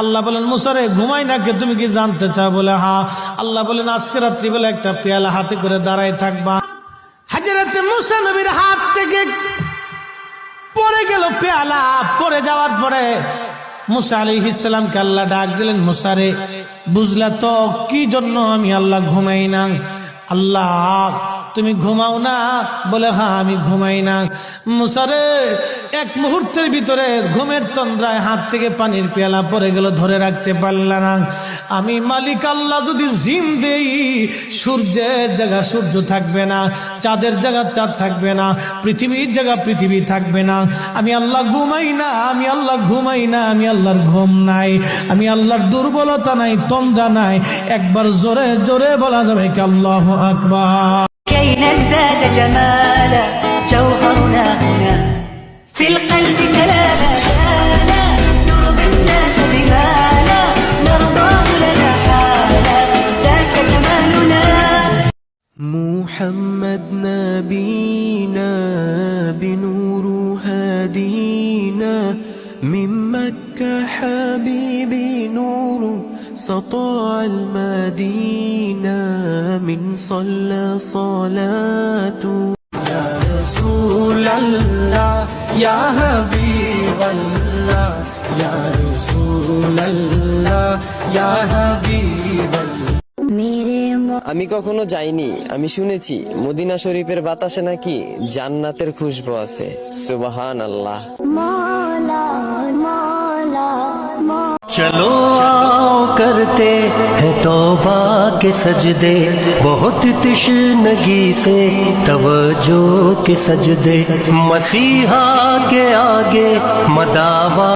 আল্লাহ বলেন মুসা রে ঘুমাই না কে, তুমি কি জানতে চাও? বলে হ্যাঁ। আল্লাহ বলেন আজকে রাত্রি বেলা একটা পেয়ালা হাতে করে দাঁড়ায় থাকবা। হযরত মুসা নবীর হাত থেকে পড়ে গেল পেয়ালা। পড়ে যাওয়ার পরে মুসা আলাইহিস সালামকে আল্লাহ ডাক দিলেন, মুসা রে বুঝলা তো কি জন্য আমি আল্লাহ ঘুমাই না? আল্লাহ তুমি ঘুমাও না? বলে হ্যাঁ আমি ঘুমাই না। মুসা রে এক মুহূর্তের ভিতরে ঘুমের তন্দ্রায় হাত থেকে পানির পেয়ালা পড়ে গেল, ধরে রাখতে পারলা না। আমি মালিক আল্লাহ যদি জিম দেই, সূর্যের জায়গা সূর্য থাকবে না, চাঁদের জায়গা চাঁদ থাকবে না, পৃথিবীর জায়গা পৃথিবী থাকবে না। আমি আল্লাহ ঘুমাই না, আমি আল্লাহ ঘুমাই না, আমি আল্লাহর ঘুম নাই, আমি আল্লাহর দুর্বলতা নাই, তন্দ্রা নাই। একবার জোরে জোরে বলা যাবে কি আল্লাহু আকবার। كي نزداد جمالا جوهرنا هنا في القلب كلاما كانا نرضي الناس بما لا نرضاه لنا حالا ذاك جمالنا. محمد نبينا بنور هادينا من مكة حبيبي نور سطاع المدينة من صلى صلاته. يا رسول الله يا حبيب الله يا رسول الله يا حبيب الله. আমি কখনো যাইনি, আমি শুনেছি মদিনা শরীফের বাতাসে নাকি জান্নাতের খুশবু আছে। সুবহানাল্লাহ। चलो आओ करते हैं तौबा के सजदे, बहुत तशनगी से तवज्जो के सजदे, मसीहा के आगे मदावा